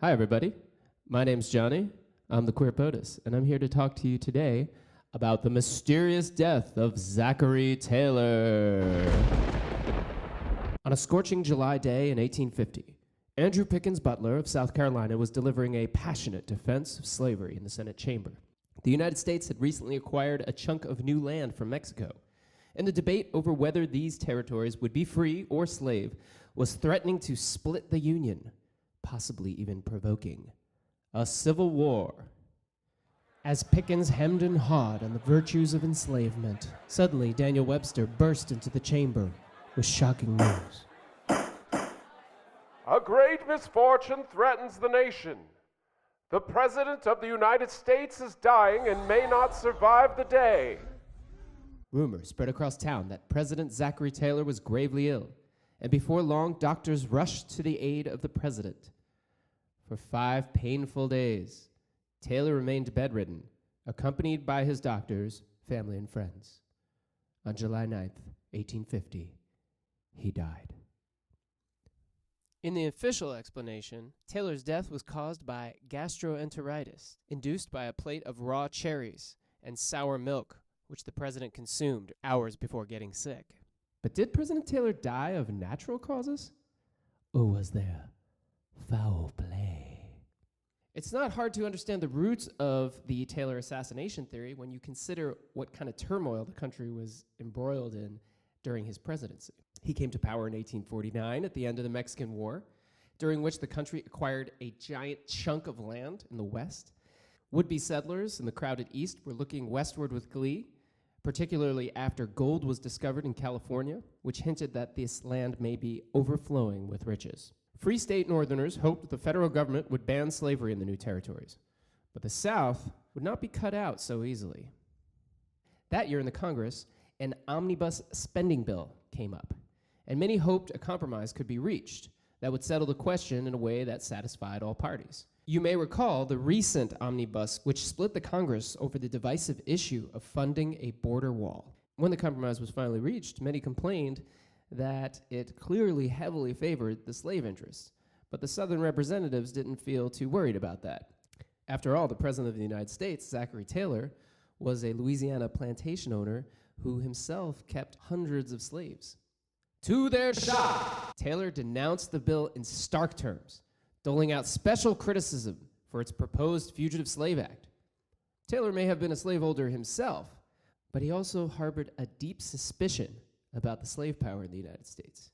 Hi, everybody. My name's Johnny. I'm the Queer POTUS, and I'm here to talk to you today about the mysterious death of Zachary Taylor. On a scorching July day in 1850, Andrew Pickens Butler of South Carolina was delivering a passionate defense of slavery in the Senate chamber. The United States had recently acquired a chunk of new land from Mexico, and the debate over whether these territories would be free or slave was threatening to split the Union, possibly even provoking a civil war. As Pickens hemmed and hawed on the virtues of enslavement, suddenly Daniel Webster burst into the chamber with shocking news. A great misfortune threatens the nation. The President of the United States is dying and may not survive the day. Rumors spread across town that President Zachary Taylor was gravely ill, and before long, doctors rushed to the aid of the president. For 5 painful days, Taylor remained bedridden, accompanied by his doctors, family, and friends. On July 9th, 1850, he died. In the official explanation, Taylor's death was caused by gastroenteritis, induced by a plate of raw cherries and sour milk, which the president consumed hours before getting sick. But did President Taylor die of natural causes? Or was there foul play? It's not hard to understand the roots of the Taylor assassination theory when you consider what kind of turmoil the country was embroiled in during his presidency. He came to power in 1849 at the end of the Mexican War, during which the country acquired a giant chunk of land in the west. Would-be settlers in the crowded east were looking westward with glee, particularly after gold was discovered in California, which hinted that this land may be overflowing with riches. Free state Northerners hoped the federal government would ban slavery in the new territories, but the South would not be cut out so easily. That year in the Congress, an omnibus spending bill came up, and many hoped a compromise could be reached that would settle the question in a way that satisfied all parties. You may recall the recent omnibus, which split the Congress over the divisive issue of funding a border wall. When the compromise was finally reached, many complained that it clearly heavily favored the slave interests, but the Southern representatives didn't feel too worried about that. After all, the President of the United States, Zachary Taylor, was a Louisiana plantation owner who himself kept hundreds of slaves. To their shock, Taylor denounced the bill in stark terms, doling out special criticism for its proposed Fugitive Slave Act. Taylor may have been a slaveholder himself, but he also harbored a deep suspicion about the slave power in the United States.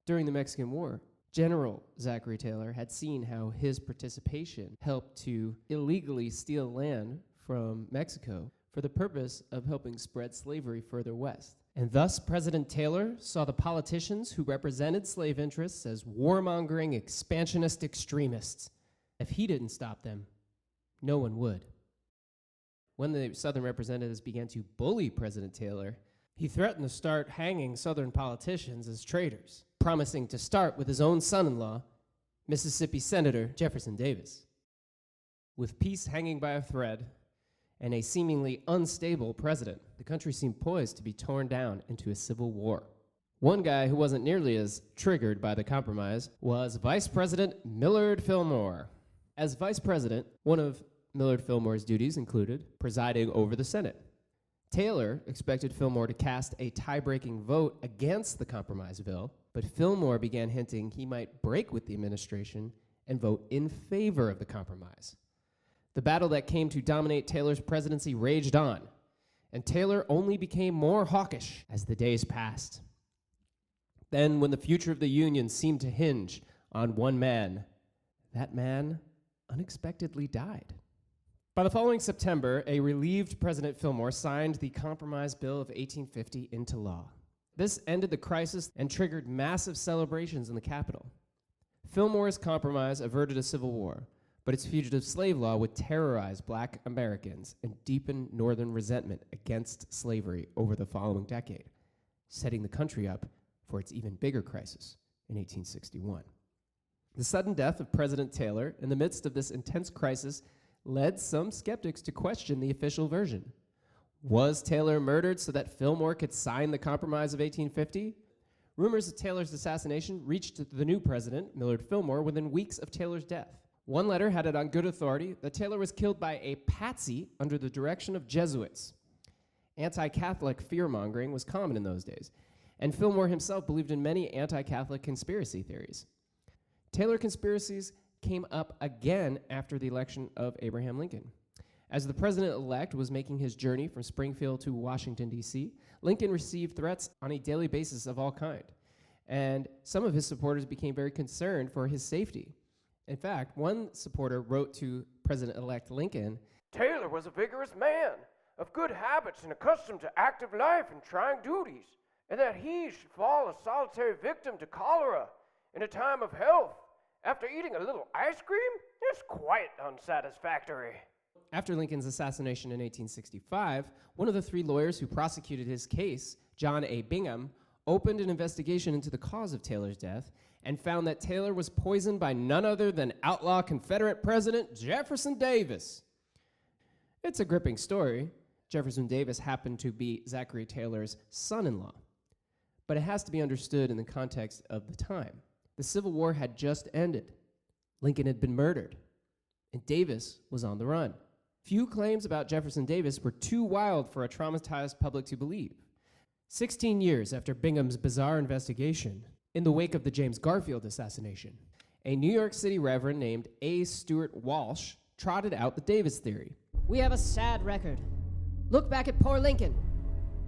During the Mexican War, General Zachary Taylor had seen how his participation helped to illegally steal land from Mexico for the purpose of helping spread slavery further west. And thus, President Taylor saw the politicians who represented slave interests as warmongering, expansionist extremists. If he didn't stop them, no one would. When the Southern representatives began to bully President Taylor, he threatened to start hanging Southern politicians as traitors, promising to start with his own son-in-law, Mississippi Senator Jefferson Davis. With peace hanging by a thread, and a seemingly unstable president, the country seemed poised to be torn down into a civil war. One guy who wasn't nearly as triggered by the compromise was Vice President Millard Fillmore. As vice president, one of Millard Fillmore's duties included presiding over the Senate. Taylor expected Fillmore to cast a tie-breaking vote against the compromise bill, but Fillmore began hinting he might break with the administration and vote in favor of the compromise. The battle that came to dominate Taylor's presidency raged on, and Taylor only became more hawkish as the days passed. Then, when the future of the Union seemed to hinge on one man, that man unexpectedly died. By the following September, a relieved President Fillmore signed the Compromise Bill of 1850 into law. This ended the crisis and triggered massive celebrations in the Capitol. Fillmore's compromise averted a civil war, but its fugitive slave law would terrorize Black Americans and deepen Northern resentment against slavery over the following decade, setting the country up for its even bigger crisis in 1861. The sudden death of President Taylor in the midst of this intense crisis led some skeptics to question the official version. Was Taylor murdered so that Fillmore could sign the Compromise of 1850? Rumors of Taylor's assassination reached the new president, Millard Fillmore, within weeks of Taylor's death. One letter had it on good authority that Taylor was killed by a patsy under the direction of Jesuits. Anti-Catholic fear-mongering was common in those days, and Fillmore himself believed in many anti-Catholic conspiracy theories. Taylor conspiracies came up again after the election of Abraham Lincoln. As the president-elect was making his journey from Springfield to Washington, D.C., Lincoln received threats on a daily basis of all kind, and some of his supporters became very concerned for his safety. In fact, one supporter wrote to President-elect Lincoln, Taylor was a vigorous man, of good habits and accustomed to active life and trying duties, and that he should fall a solitary victim to cholera in a time of health after eating a little ice cream is quite unsatisfactory. After Lincoln's assassination in 1865, one of the three lawyers who prosecuted his case, John A. Bingham, opened an investigation into the cause of Taylor's death and found that Taylor was poisoned by none other than outlaw Confederate President Jefferson Davis. It's a gripping story. Jefferson Davis happened to be Zachary Taylor's son-in-law, but it has to be understood in the context of the time. The Civil War had just ended. Lincoln had been murdered, and Davis was on the run. Few claims about Jefferson Davis were too wild for a traumatized public to believe. 16 years after Bingham's bizarre investigation, in the wake of the James Garfield assassination, a New York City reverend named A. Stewart Walsh trotted out the Davis theory. We have a sad record. Look back at poor Lincoln.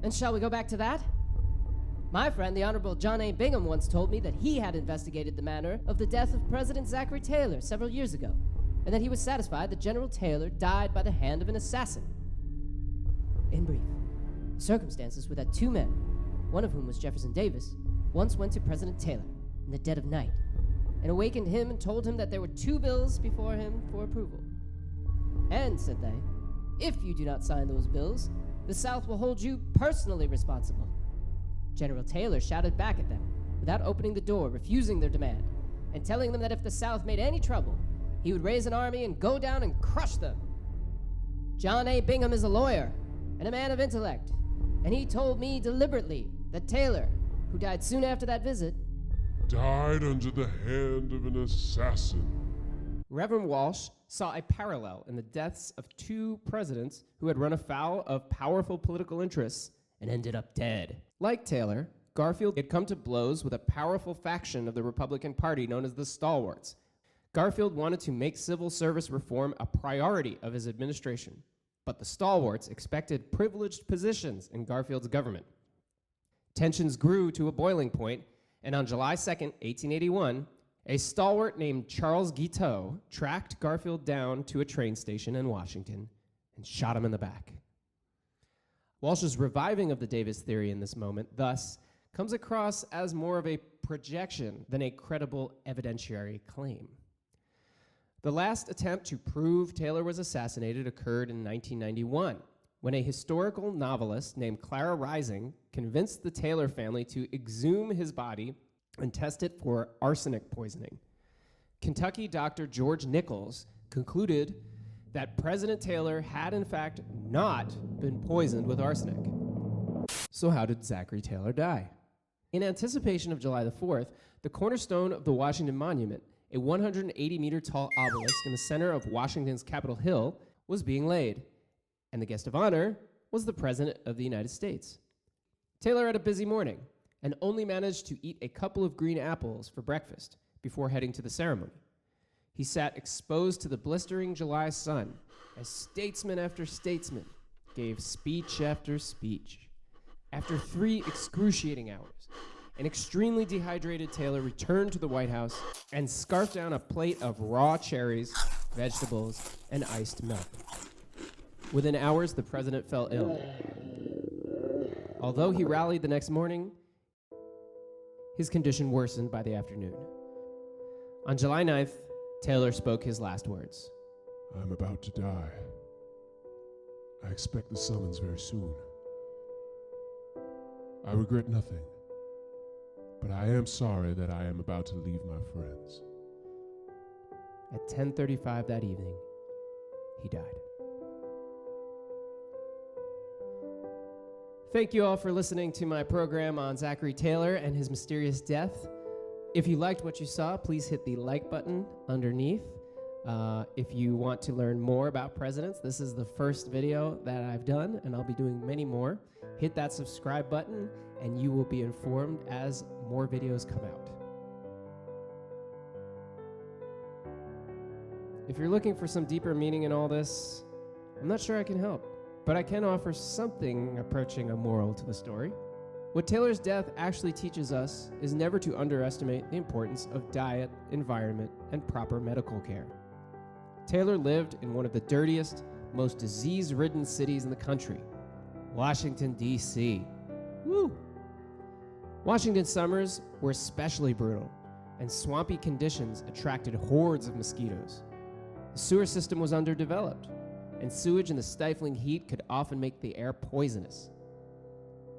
And shall we go back to that? My friend, the Honorable John A. Bingham, once told me that he had investigated the manner of the death of President Zachary Taylor several years ago, and that he was satisfied that General Taylor died by the hand of an assassin. In brief, the circumstances were that two men, one of whom was Jefferson Davis, once went to President Taylor in the dead of night and awakened him and told him that there were two bills before him for approval. And, said they, if you do not sign those bills, the South will hold you personally responsible. General Taylor shouted back at them without opening the door, refusing their demand, and telling them that if the South made any trouble, he would raise an army and go down and crush them. John A. Bingham is a lawyer and a man of intellect, and he told me deliberately that Taylor, who died soon after that visit, died under the hand of an assassin. Reverend Walsh saw a parallel in the deaths of two presidents who had run afoul of powerful political interests and ended up dead. Like Taylor, Garfield had come to blows with a powerful faction of the Republican Party known as the Stalwarts. Garfield wanted to make civil service reform a priority of his administration, but the Stalwarts expected privileged positions in Garfield's government. Tensions grew to a boiling point, and on July 2nd, 1881, a stalwart named Charles Guiteau tracked Garfield down to a train station in Washington and shot him in the back. Walsh's reviving of the Davis theory in this moment, thus, comes across as more of a projection than a credible evidentiary claim. The last attempt to prove Taylor was assassinated occurred in 1991, when a historical novelist named Clara Rising convinced the Taylor family to exhume his body and test it for arsenic poisoning. Kentucky Dr. George Nichols concluded that President Taylor had in fact not been poisoned with arsenic. So how did Zachary Taylor die? In anticipation of July the 4th, the cornerstone of the Washington Monument, a 180-meter tall obelisk in the center of Washington's Capitol Hill, was being laid, and the guest of honor was the President of the United States. Taylor had a busy morning and only managed to eat a couple of green apples for breakfast before heading to the ceremony. He sat exposed to the blistering July sun as statesman after statesman gave speech after speech. After 3 excruciating hours, an extremely dehydrated Taylor returned to the White House and scarfed down a plate of raw cherries, vegetables, and iced milk. Within hours, the president fell ill. Although he rallied the next morning, his condition worsened by the afternoon. On July 9th, Taylor spoke his last words. I'm about to die. I expect the summons very soon. I regret nothing, but I am sorry that I am about to leave my friends. At 10:35 that evening, he died. Thank you all for listening to my program on Zachary Taylor and his mysterious death. If you liked what you saw, please hit the like button underneath. If you want to learn more about presidents, this is the first video that I've done, and I'll be doing many more. Hit that subscribe button, and you will be informed as more videos come out. If you're looking for some deeper meaning in all this, I'm not sure I can help, but I can offer something approaching a moral to the story. What Taylor's death actually teaches us is never to underestimate the importance of diet, environment, and proper medical care. Taylor lived in one of the dirtiest, most disease-ridden cities in the country, Washington, D.C. Woo! Washington's summers were especially brutal, and swampy conditions attracted hordes of mosquitoes. The sewer system was underdeveloped, and sewage in the stifling heat could often make the air poisonous.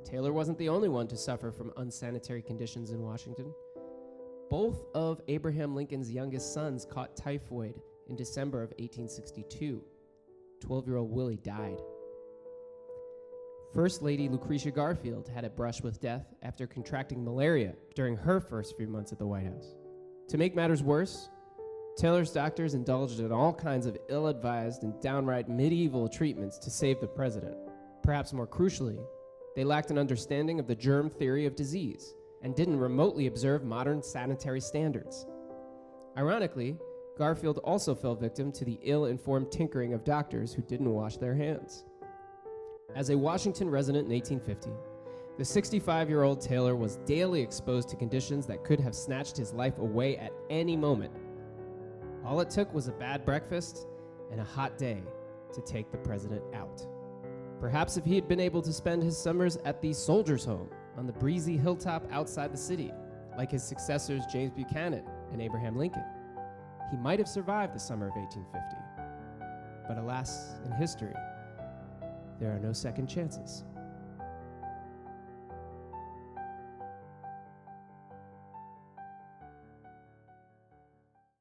Taylor wasn't the only one to suffer from unsanitary conditions in Washington. Both of Abraham Lincoln's youngest sons caught typhoid in December of 1862. 12-year-old Willie died. First Lady Lucretia Garfield had a brush with death after contracting malaria during her first few months at the White House. To make matters worse, Taylor's doctors indulged in all kinds of ill-advised and downright medieval treatments to save the president. Perhaps more crucially, they lacked an understanding of the germ theory of disease and didn't remotely observe modern sanitary standards. Ironically, Garfield also fell victim to the ill-informed tinkering of doctors who didn't wash their hands. As a Washington resident in 1850, the 65-year-old Taylor was daily exposed to conditions that could have snatched his life away at any moment. All it took was a bad breakfast and a hot day to take the president out. Perhaps if he had been able to spend his summers at the Soldiers' Home on the breezy hilltop outside the city, like his successors James Buchanan and Abraham Lincoln, he might have survived the summer of 1850. But alas, in history, there are no second chances.